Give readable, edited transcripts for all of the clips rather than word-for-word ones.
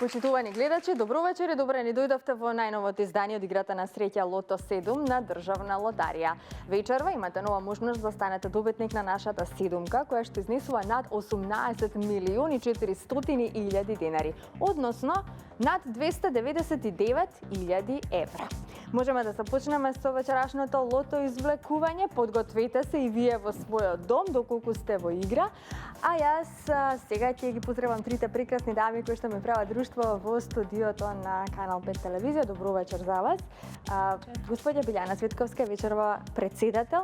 Почитувани гледачи, добро вечер и добре ни дојдовте во најновото издание од играта на среќа Лото 7 на Државна лотарија. Вечерва имате нова можност да станете добитник на нашата седумка, која што изнесува над 18 милиони 400.000 денари, односно над 299.000 евра. Можеме да започнеме со вечерашното лото извлекување. Подгответе се и вие во својот дом доколку сте во игра. А јас сега ќе ги поздравам трите прекрасни дами кои што ми прават друштво во студиото на Канал 5 телевизија. Добро вечер за вас. Господја Билјана Цветковска, вечерва председател.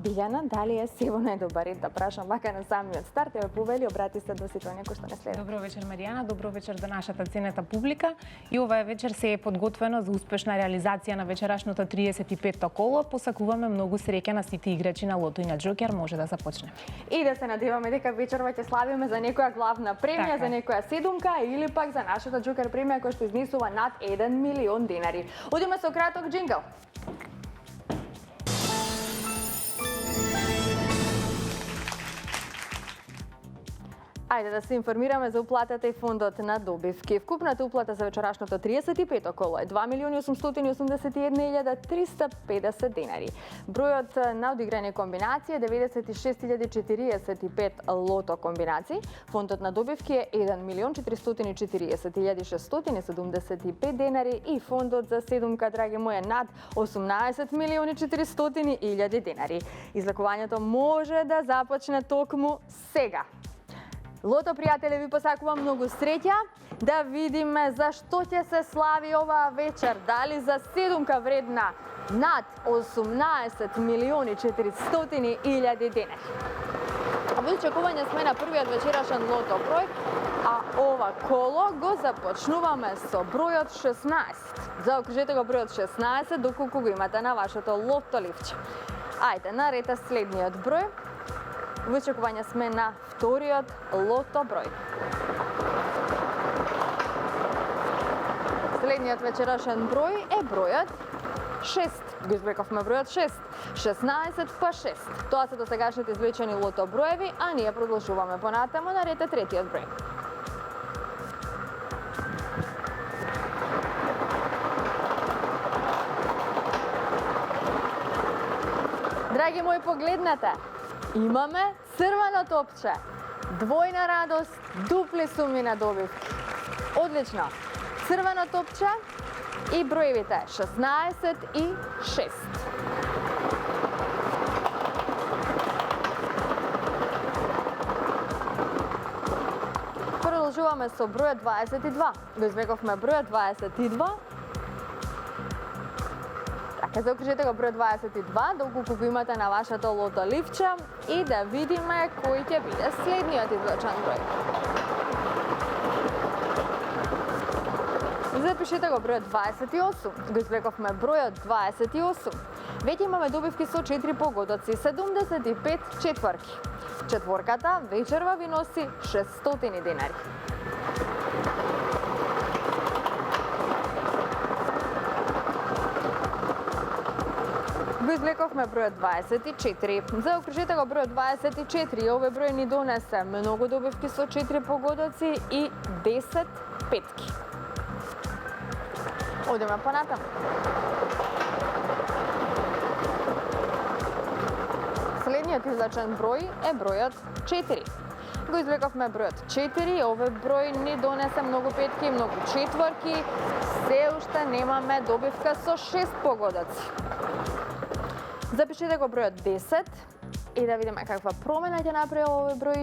Билјана, дали е се во најдобар ред да прашам вака на самиот старт? Еве повели, обрати се до сите оние кои што не следат. Добро вечер, Маријана, добро вечер до нашата ценета публика. И оваа вечер се е подготвено за успешна реализација на вечерашното 35-то коло. Посакуваме многу среќа на сите играчи на Лото и на Џокер. Може да започнеме. И да се надеваме дека вечерва ќе славиме за некоја главна премија, за некоја седумка или пак за нашата Џокер премија која што изнесува над 1 милион денари. Одиме со краток џингл. Ајде да се информираме за уплатата и фондот на добивки. Вкупната уплата за вечерашното 35-то коло е 2.881.350 денари. Бројот на одиграни комбинации е 96.045 лото комбинации. Фондот на добивки е 1.440.675 денари и фондот за седумка, драги мои, е над 18.400.000 денари. Излекувањето може да започне токму сега. Лото, пријатели, ви посакувам многу среќа, да видиме за што ќе се слави оваа вечер. Дали за седумка вредна над 18.400.000 денари. Во очекување сме на првиот вечерашен лото број, а ова коло го започнуваме со бројот 16. Заокружете го бројот 16 доколку го имате на вашето лото ливче. Ајде, наред е следниот број. Во очекување сме на вториот лото број. Следниот вечерашен број е бројот 6. Го извлековме бројот 6. 16 па 6. Тоа се досегашните извлечени лото броеви, а ние продолжуваме понатаму. Наред е третиот број. Драги мои, погледнете. Имаме црвено топче. Двојна радост, дупли суми на добивки. Одлично. Црвено топче и броевите 16 и 6. Продолжуваме со бројот 22. Го извлековме бројот 22. Така, заокружете го број 22, доколку го имате на вашето лото ливче и да видиме кој ќе биде следниот извлечен број. Запишете го бројот 28. Го извлековме бројот 28. Веќе имаме добивки со 4 погодоци, 75 четврки. Четворката вечерва ви носи 600 денари. Го извлековме бројот 24. Заокружете го бројот 24. Овој број ни донесе многу добивки со 4 погодоци и 10 петки. Одиме понатаму. Следниот извлечен број е бројот 4. Го извлековме бројот 4. Овој број ни донесе многу петки и многу четворки. Се уште немаме добивка со 6 погодоци. Запишете го бројот 10 и да видиме каква промена ќе направи овој број.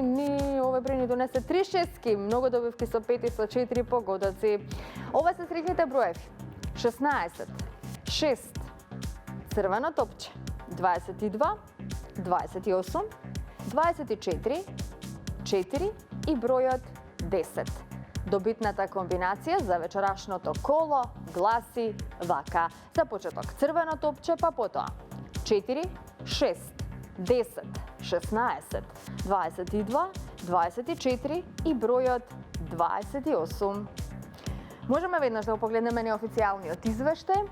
Овој број ни донесе 3 шестки, многу добивки со 5 и со 4 погодоци. Ова се среќните броеви. 16, 6, црвено топче, 22, 28, 24, 4 и бројот 10. Добитната комбинација за вечерашното коло гласи вака. За почеток црвено топче, па потоа 4, 6, 10, 16, 22, 24 и бројот 28. Можеме веднаш да го погледнеме неофицијалниот извештај.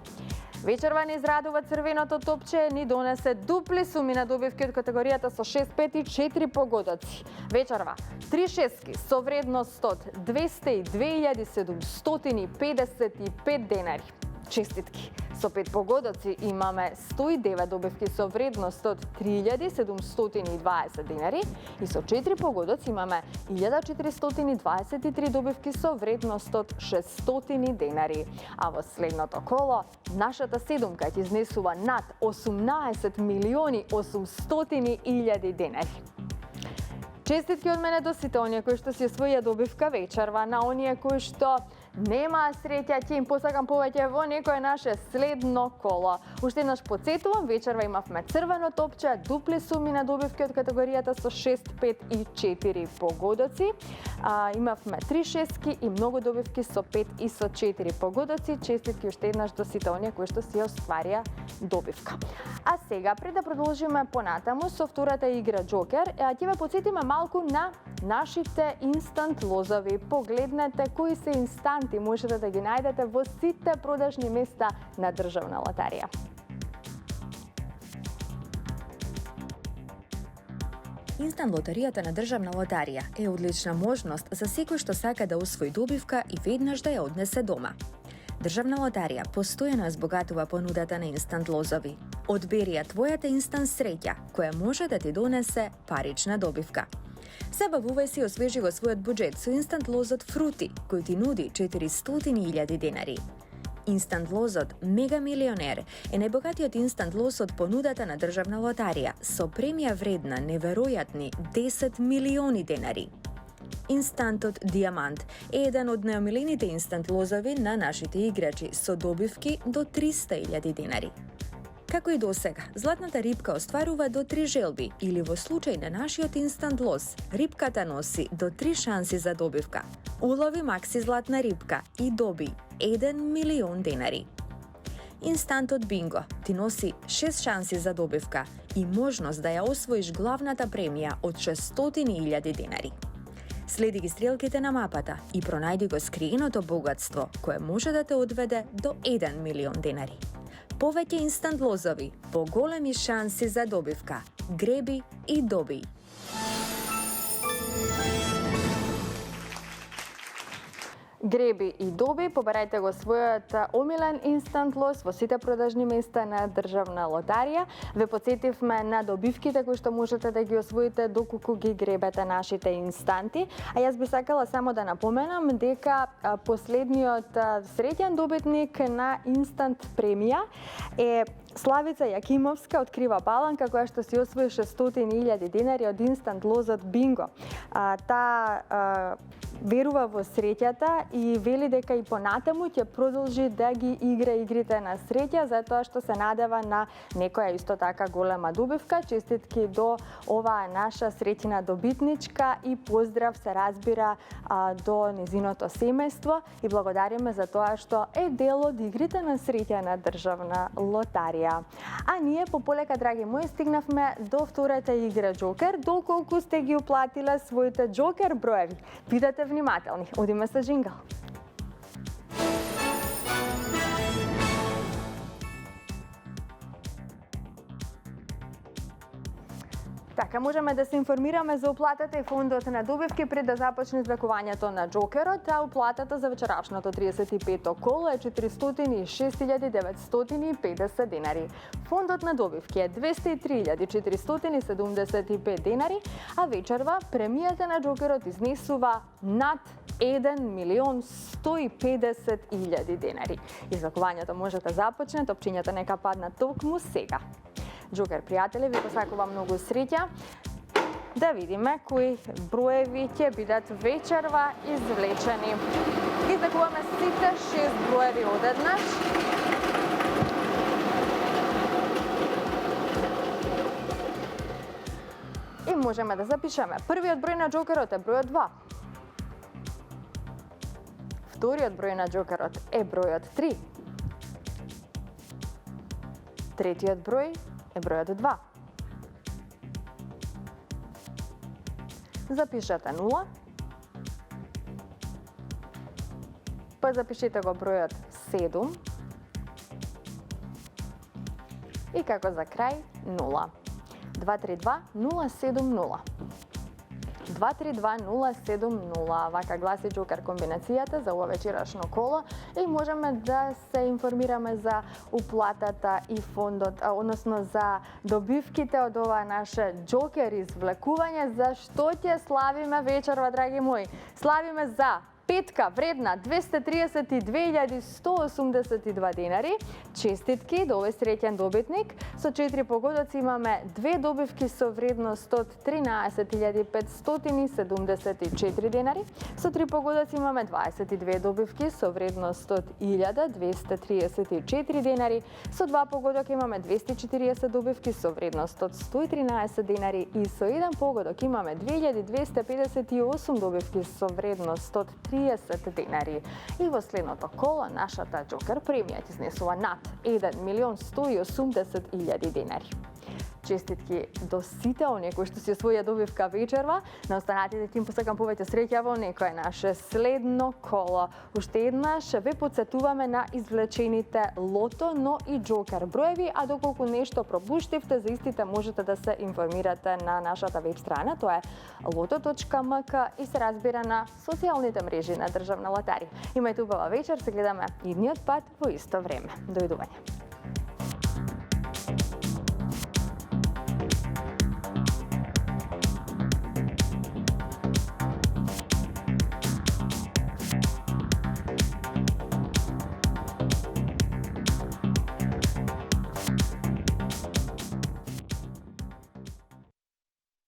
Вечерва ни израдува црвеното топче, ни донесе дупли суми на добивки од категоријата со 6, 5 и 4 погодоци. Вечерва 3 шестки со вредност од 202.755 денари. Честитки! Со 5 погодоци имаме 109 добивки со вредност од 3.720 денари и со 4 погодоци имаме 1.423 добивки со вредност од 600 денари. А во следното коло, нашата седумка ќе изнесува над 18.800.000 денари. Честитки од мене до сите оние кои што си освоија добивка вечерва, на оние кои што нема среќа, ќе им посакам повеќе во некое наше следно коло. Уште еднаш потсетувам, вечерва имавме црвено топче, дупли суми на добивки од категоријата со 6, 5 и 4 погодоци. Имавме 3 шестки и многу добивки со 5 и со 4 погодоци. Честитки уште еднаш до сите оние кои што си остварија добивка. А сега, пред да продолжиме понатаму со втората игра Джокер, ќе ве потсетиме малку на нашите инстант лозови. Погледнете кои се инстанти можете да ги најдете во сите продажни места на Државна лотарија. Инстант лотаријата на Државна лотарија е одлична можност за секој што сака да освои добивка и веднаш да ја однесе дома. Државна лотарија постојано збогатува понудата на инстант лозови. Одбери ја твојата инстант среќа, која може да ти донесе парична добивка. Забавувај се и освежи го својот буџет со инстант лозот Фрути, кој ти нуди 400.000 денари. Инстант лозот Мега Милионер е најбогатиот инстант лоз од понудата на Државна лотарија со премија вредна неверојатни 10 милиони денари. Инстантот Диамант е еден од најомилените инстант лозови на нашите играчи со добивки до 300.000 денари. Како и досега, златната рибка остварува до 3 желби или во случај на нашиот инстант лоз, рибката носи до 3 шанси за добивка. Улови макси златна рибка и доби 1 милион денари. Инстантот Бинго ти носи 6 шанси за добивка и можност да ја освоиш главната премија од 600.000 денари. Следи ги стрелките на мапата и пронајди го скриеното богатство кое може да те одведе до 1 милион денари. Повеќе инстант лозови, поголеми шанси за добивка. Греби и доби. Греби и доби, побарајте го својот омилен инстант лоз во сите продажни места на Државна лотарија. Ве потсетивме на добивките кои што можете да ги освоите доколку ги гребете нашите инстанти. А јас би сакала само да напоменам дека последниот среќен добитник на инстант премија е Славица Јакимовска од Крива Паланка, која што си освои 600.000 денари од инстант лозот Бинго. Таа верува во среќата и вели дека и понатаму ќе продолжи да ги игра игрите на среќа, затоа што се надева на некоја исто така голема добивка. Честитки до оваа наша среќна добитничка и поздрав се разбира до незиното семејство и благодариме за тоа што е дел од игрите на среќа на Државна лотарија. А ние пополека, драги мои, стигнавме до втората игра Джокер, доколку сте ги уплатиле своите Джокер броеви. Бидете внимателни. Одиме со джингл. Така, можеме да се информираме за уплатата и фондот на добивки пред да започне извлекувањето на Джокерот, а уплатата за вечерашното 35-то коло е 406.950 денари. Фондот на добивки е 203.475 денари, а вечерва премијата на Джокерот изнесува над 1.150.000 денари. Извлекувањето може да започне, топчињата нека паднат токму сега. Джокер пријатели, ви посакувам многу среќа. Да видиме кои броеви ќе бидат вечерва извлечени. Извлекуваме сите 6 броеви одеднаш. И можеме да запишеме. Првиот број на Джокерот е бројот 2. Вториот број на Джокерот е бројот 3. Третиот број е бројот 2. Запишете 0. Па запишете го бројот 7. И како за крај 0. 232-070. 232-070. Вака гласи Джокер комбинацијата за ова вечерашно коло и можеме да се информираме за уплатата и фондот, односно за добивките од ова наше Джокер извлекување. За што ќе славиме вечерва, драги мои? Славиме за петка вредна 232.182 денари. Честитки до овој среќен добитник. Со 4 погодоци имаме 2 добивки со вредност од 13.574 денари. Со 3 погодоци имаме 22 добивки со вредност од 1.234 денари. Со 2 погодока имаме 240 добивки со вредност од 113 денари и со 1 погодок имаме 2258 добивки со вредност од 30 денари. И во следното коло нашата Джокер премија ќе изнесува над 1.180.000 денари. Честитки до сите оние кои што си освоја добивка вечерва. На останатите тим посакам повеќе среќа во некое наше следно коло. Уште еднаш ве потсетуваме на извлечените лото, но и Джокер броеви, а доколку нешто пропуштивте, за истите можете да се информирате на нашата веб страна, тоа е loto.mk и се разбира на социјалните мрежи на Државна лотарија. Имајте убава вечер, се гледаме идниот пат во исто време. Дојдување.